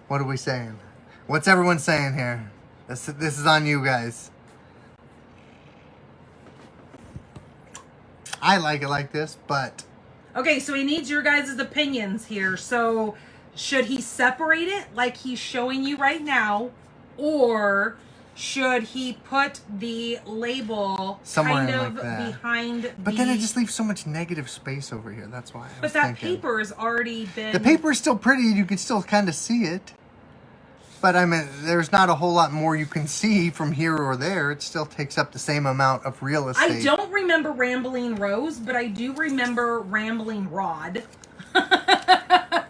What are we saying? What's everyone saying here? This is on you guys. I like it like this, but Okay, so he needs your guys' opinions here. So, should he separate it like he's showing you right now, or should he put the label Somewhere kind in of like that. behind but the... then it just leaves so much negative space over here. That's why I was But that thinking. paper has already been... The paper is still pretty. You can still kind of see it. But I mean, there's not a whole lot more you can see from here or there. It still takes up the same amount of real estate. I don't remember Rambling Rose, but I do remember Rambling Rod. I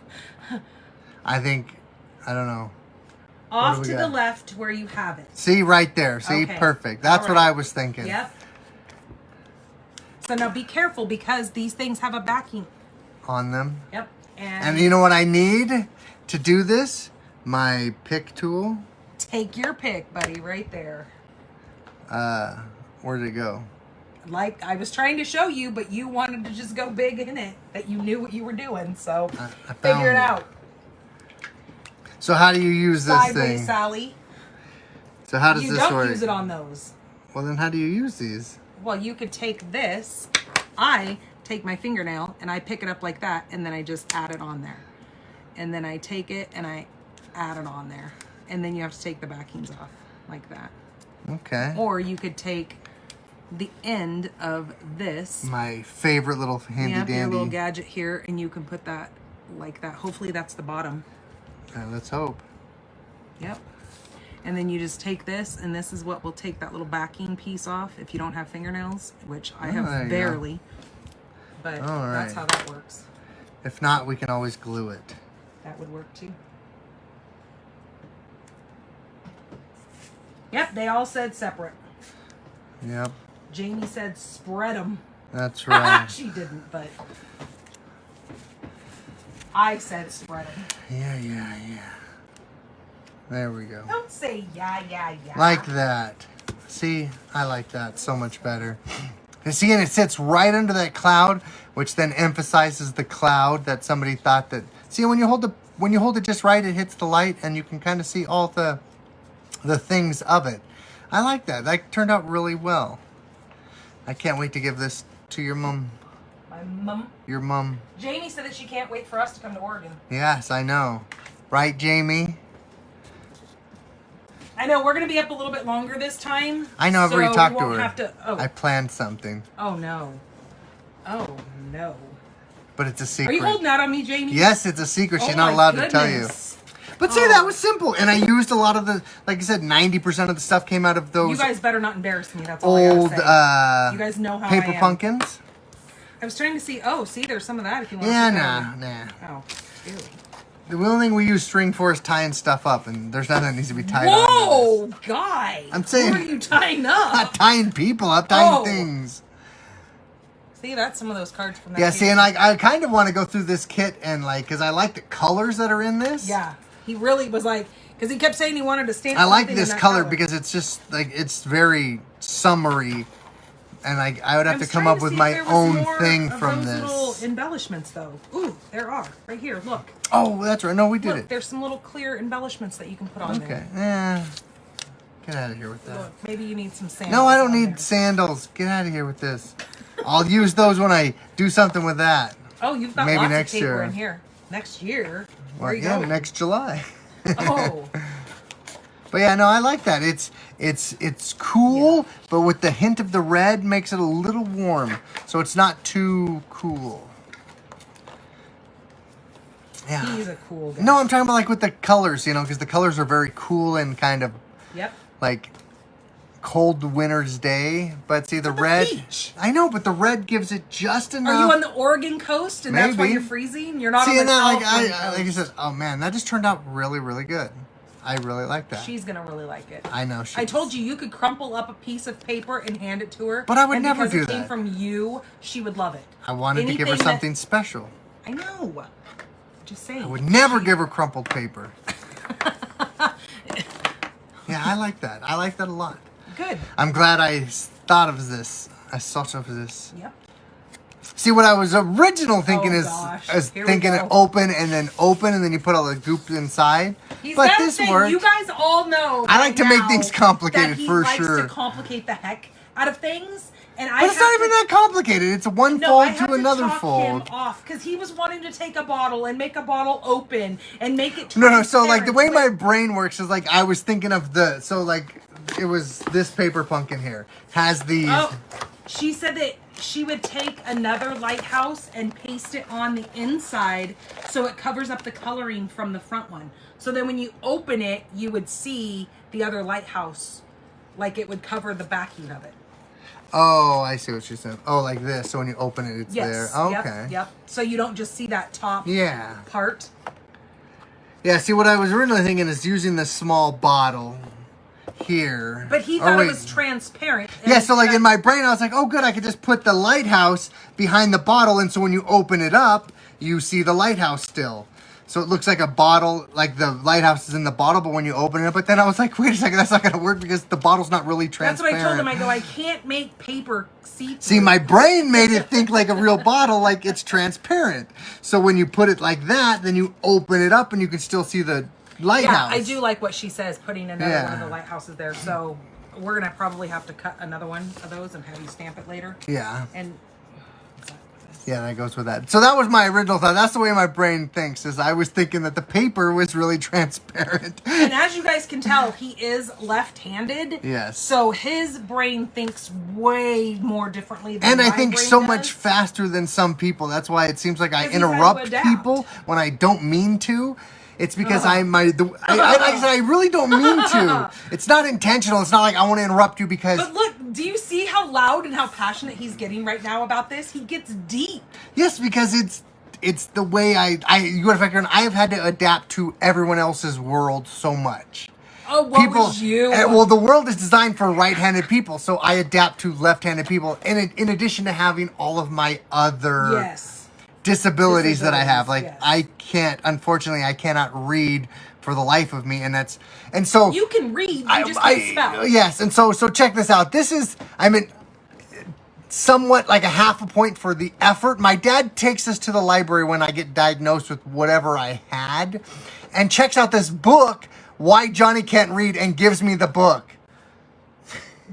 think, I don't know. Off do we to got? the left where you have it. See right there. See, Okay. perfect. That's All what right. I was thinking. Yep. So now be careful because these things have a backing. On them. Yep. And you know what I need to do this? My pick tool. Take your pick, buddy, right there. Where'd it go? Like I was trying to show you, but you wanted to just go big in it, that you knew what you were doing. So I figure it found out. So how do you use this Sideways, thing? Sally. So how does You this don't work? use it on those. Well, then how do you use these? Well, you could take this. I take my fingernail and I pick it up like that, and then I just add it on there. And then I take it and I add it on there. And then you have to take the backings off like that. Okay. Or you could take the end of this. My favorite little handy Your dandy. little gadget here, and you can put that like that. Hopefully that's the bottom. Let's hope. Yep. And then you just take this, and this is what will take that little backing piece off if you don't have fingernails, which I there have you barely. But All that's right. how that works. If not, we can always glue it. That would work too. Yep, they all said separate. Yep. Jamie said spread them. That's right. She didn't, but I said spread them. Yeah. There we go. Don't say yeah. Like that. See, I like that so much better. And see, and it sits right under that cloud, which then emphasizes the cloud that somebody thought that. See, when you hold it just right, it hits the light, and you can kind of see all the things of it. I like that. That turned out really well. I can't wait to give this to your mom. My mom. Your mom. Jamie said that she can't wait for us to come to Oregon. Yes, I know. Right, Jamie? I know we're gonna be up a little bit longer this time. I know. I've already so talked we to won't her. Have to, I planned something, Oh no. Oh no. but it's a secret. Are you holding out on me, Jamie? Yes, it's a secret. She's Oh not my allowed to tell you. goodness. But see, that was simple, and I used a lot of the, like I said, 90% of the stuff came out of You those guys better not embarrass me. That's all old I gotta say. You guys know how paper I am. pumpkins. I was trying to see. Oh, see, there's some of that if you want. Yeah, to nah. Oh, ew. The only thing we use string for is tying stuff up, and there's nothing that needs to be tied on. Whoa, guy! I'm saying- Who are you tying up? Not tying people up, tying Oh. things. See, that's some of those cards from that. Yeah, see, game. and I kind of want to go through this kit and because I like the colors that are in this. Yeah, he really was like, because he kept saying he wanted to stand. I like something this in that color because it's just it's very summery, and I would have to was come trying up to with see if my there was own more thing of from those little this. embellishments, though. Ooh, there are right here. Look, Oh, that's right. No, we did look. it. There's some little clear embellishments that you can put on Okay. there. Get out of here with that. Look, maybe you need some sandals. No, I don't on need there. sandals. Get out of here with this. I'll use those when I do something with that. Oh, you've got maybe lots next of paper year. in here. Next year. Well, Where you yeah, going? next July. Oh, But yeah, no, I like that. It's cool, but with the hint of the red makes it a little warm, so it's not too cool. Yeah. he's a cool guy. No, I'm talking about like with the colors, because the colors are very cool and kind of Yep. like cold winter's day. But see, the It's a red. beach. I know, but the red gives it just enough. Are you on the Oregon coast and that's why Maybe. you're freezing? You're not See, on and the that, like California I coast. said, oh man, that just turned out really, really good. I really like that. She's gonna really like it. I know. I told you could crumple up a piece of paper and hand it to her. But I would and never because do it came that. from you, she would love it. I wanted to give her Anything that- something special. I know. Just saying. I would never give her crumpled paper. Yeah, I like that. I like that a lot. Good. I'm glad I thought of this. I thought of this. Yep. See, what I was original thinking Oh, is gosh. Here we thinking it go. open, and then you put all the goop inside. He's but got this thing. worked. You guys all know. I like to make things complicated, that he for likes sure. to complicate the heck out of things, and But it's not even that complicated. It's one No, I fold have to another talk fold. him off because he was wanting to take a bottle and make a bottle open and make it. No. So like the way my transparent, brain works is like I was thinking of it was this paper pumpkin here has these. but- Oh, she said that she would take another lighthouse and paste it on the inside so it covers up the coloring from the front one. So then when you open it, you would see the other lighthouse, like it would cover the backing of it. Oh, I see what she said. Oh, like this. So when you open it, it's Yes. there. Yep, Okay. Yep. So you don't just see that top Yeah. part. Yeah. See, what I was originally thinking is using this small bottle, here. But he thought it was transparent. Yeah, so like in my brain, I was like, oh, good, I could just put the lighthouse behind the bottle. And so when you open it up, you see the lighthouse still. So it looks like a bottle, like the lighthouse is in the bottle, but when you open it up, but then I was like, wait a second, that's not going to work because the bottle's not really transparent. That's what I told him. I go, I can't make paper see-through. See, my brain made it think like a real bottle, like it's transparent. So when you put it like that, then you open it up and you can still see the lighthouse. Yeah, I do like what she says, putting another one of the lighthouses there. So we're going to probably have to cut another one of those and have you stamp it later. Yeah. And yeah, that goes with that. So that was my original thought. That's the way my brain thinks, is I was thinking that the paper was really transparent. And as you guys can tell, he is left-handed. Yes. So his brain thinks way more differently than And I my think brain so does. much faster than some people. That's why it seems like I 'Cause he's had to interrupt adapt. people when I don't mean to. It's because like I said, I really don't mean to. It's not intentional. It's not like I want to interrupt you because... But look, do you see how loud and how passionate he's getting right now about this? He gets deep. Yes, because it's the way you got to factor in, I have had to adapt to everyone else's world so much. Oh, what was you? Well, the world is designed for right-handed people, so I adapt to left-handed people. In addition to having all of my other disabilities that I have, like unfortunately, I cannot read for the life of me, and so you can read, you just can't spell. Yes, and so check this out. This is, I mean, somewhat like a half a point for the effort. My dad takes us to the library when I get diagnosed with whatever I had, and checks out this book, Why Johnny Can't Read, and gives me the book.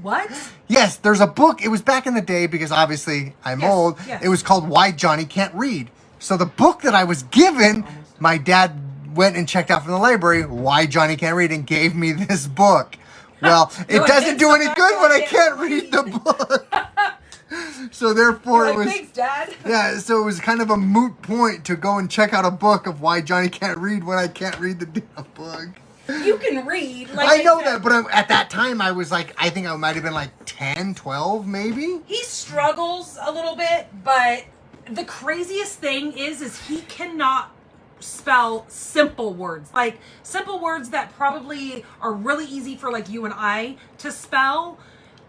What? Yes, there's a book. It was back in the day because obviously I'm old. Yes. It was called Why Johnny Can't Read. So the book that I was given, my dad went and checked out from the library, Why Johnny Can't Read, and gave me this book. Well, it doesn't do any good when I can't read the book. So therefore it was... Thanks, Dad. Yeah, so it was kind of a moot point to go and check out a book of Why Johnny Can't Read when I can't read the damn book. You can read. Like I know that, but at that time I was like, I think I might have been like 10, 12 maybe. He struggles a little bit, but the craziest thing is he cannot spell simple words. Like simple words that probably are really easy for like you and I to spell.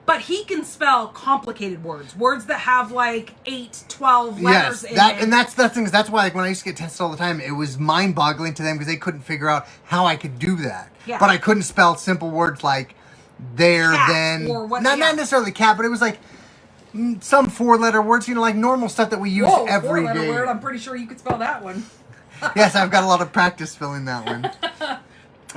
But he can spell complicated words that have like 8, 12 letters in it. And that's the thing. That's why like when I used to get tested all the time, it was mind-boggling to them because they couldn't figure out how I could do that. Yeah. But I couldn't spell simple words like there, cat, then. Or what, not necessarily cat, but it was like some 4-letter words, like normal stuff that we use every day. 4-letter word, I'm pretty sure you could spell that one. Yes, I've got a lot of practice spelling that one.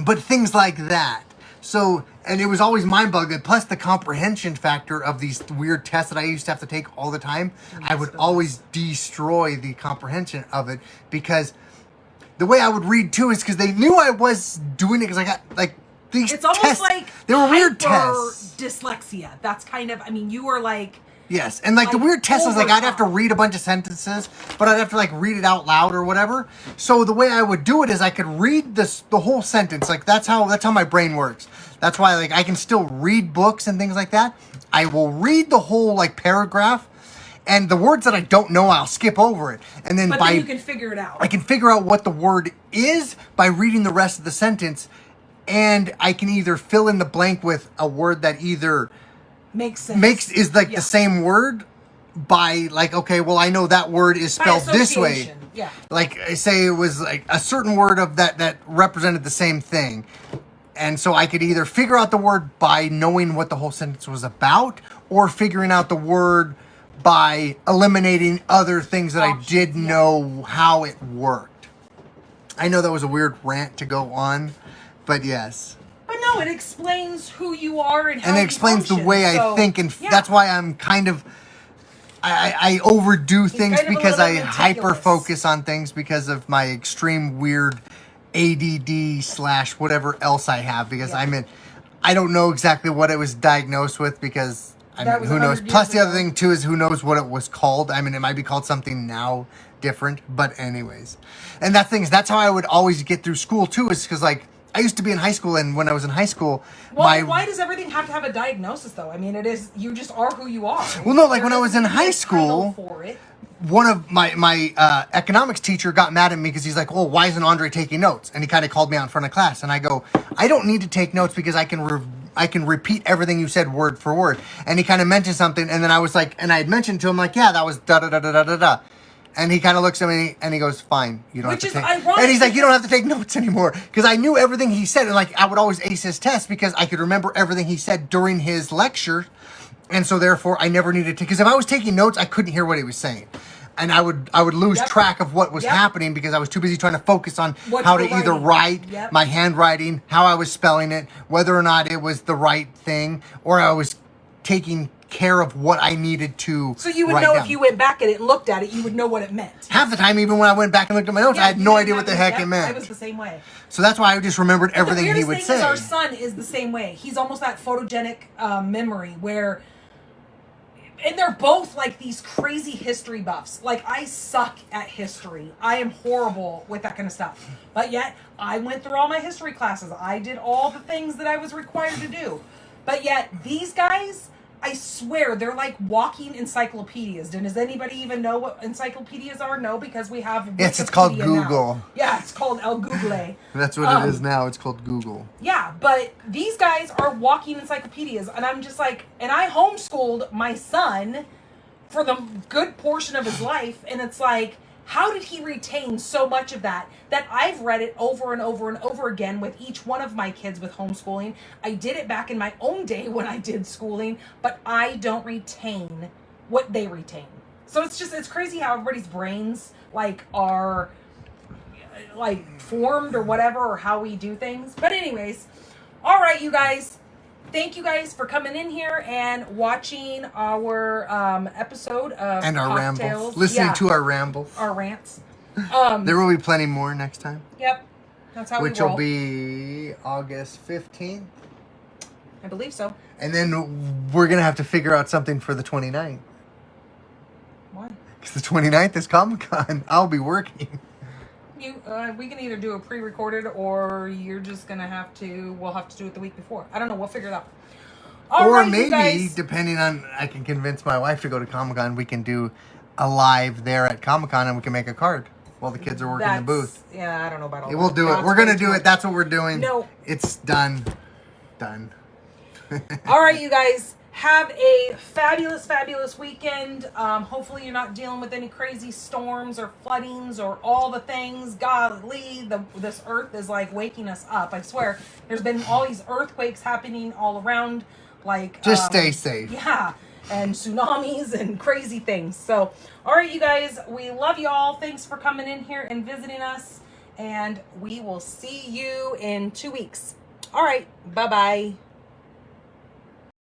But things like that. So, and it was always mind-boggling. Plus the comprehension factor of these weird tests that I used to have to take all the time. I would always destroy the comprehension of it because the way I would read too is because they knew I was doing it because I got like these tests. It's almost like they were weird tests. Dyslexia. That's kind of, I mean, you were like... Yes, and like the weird test was like I'd have to read a bunch of sentences, but I'd have to like read it out loud or whatever. So the way I would do it is I could read the whole sentence. Like that's how my brain works. That's why like I can still read books and things like that. I will read the whole like paragraph, and the words that I don't know I'll skip over it. And then then you can figure it out. I can figure out what the word is by reading the rest of the sentence, and I can either fill in the blank with a word that either makes sense. Is like the same word by like, okay, well, I know that word is spelled this way. Yeah. Like say it was like a certain word of that represented the same thing. And so I could either figure out the word by knowing what the whole sentence was about or figuring out the word by eliminating other things that I did know how it worked. I know that was a weird rant to go on, but yes. But no, it explains who you are and how it explains the way I think, and that's why I'm kind of I overdo things because I hyper focus on things because of my extreme weird ADD / whatever else I have because I don't know exactly what it was diagnosed with because who knows. Plus the other thing too is who knows what it was called. I mean, it might be called something now different, but anyways. And that's how I would always get through school too, is because like I used to be in high school, and when I was in high school, why does everything have to have a diagnosis, though? I mean, you just are who you are. Well, no, like when I was in high school, one of my economics teacher got mad at me because he's like, "Oh, why isn't Andre taking notes?" And he kind of called me out in front of class, and I go, "I don't need to take notes because I can I can repeat everything you said word for word. And he kind of mentioned something, and then I was like, and I had mentioned to him like, yeah, that was da da da da da da da. And he kind of looks at me and he goes, fine, you don't Which have to is take. ironic And he's like, you don't because- have to take notes anymore, because I knew everything he said, and like I would always ace his test because I could remember everything he said during his lecture, and so therefore I never needed to. Because if I was taking notes, I couldn't hear what he was saying. And I would lose Yep. track of what was Yep. happening because I was too busy trying to focus on What how you to were either writing. write, Yep. my handwriting, how I was spelling it, whether or not it was the right thing, or I was taking care of what I needed to. So you would write know down. if you went back at it and looked at it, you would know what it meant. Half the time, even when I went back and looked at my notes, I had you no didn't idea have what the to- heck yep, it meant. I was the same way. So that's why I just remembered everything the he weirdest would thing say. is our son is the same way. He's almost that photogenic memory where, and they're both like these crazy history buffs. Like I suck at history. I am horrible with that kind of stuff. But yet I went through all my history classes. I did all the things that I was required to do. But yet these guys, I swear, they're like walking encyclopedias. Does anybody even know what encyclopedias are? No, because we have Yes, it's called Wikipedia now. Google. Yeah, it's called El Google. That's what it is now. It's called Google. Yeah, but these guys are walking encyclopedias, and I'm just like, and I homeschooled my son for the good portion of his life, and it's like, how did he retain so much of that I've read it over and over and over again with each one of my kids with homeschooling? I did it back in my own day when I did schooling, but I don't retain what they retain. So it's crazy how everybody's brains like are like formed or whatever, or how we do things. But anyways, all right, you guys, thank you guys for coming in here and watching our episode of And our Cocktails. rambles. Listening to our rambles. our rants. There will be plenty more next time. Yep, that's how Which we roll. will be August 15th. I believe so. And then we're going to have to figure out something for the 29th. Why? Because the 29th is Comic-Con. I'll be working. We can either do a pre-recorded, or you're just gonna have to. We'll have to do it the week before. I don't know. We'll figure it out. All Or right, you maybe, guys. depending on, I can convince my wife to go to Comic-Con, we can do a live there at Comic-Con and we can make a card while the kids are working the booth. Yeah, I don't know about all Yeah, that. we'll do it. That's We're going to way do too it. much. That's what we're doing. No. It's done. Done. All right, you guys. Have a fabulous, fabulous weekend. Hopefully you're not dealing with any crazy storms or floodings or all the things. Golly, this earth is like waking us up. I swear. There's been all these earthquakes happening all around. Like Just stay safe. Yeah. And tsunamis and crazy things. So, all right, you guys. We love you all. Thanks for coming in here and visiting us. And we will see you in 2 weeks. All right. Bye-bye.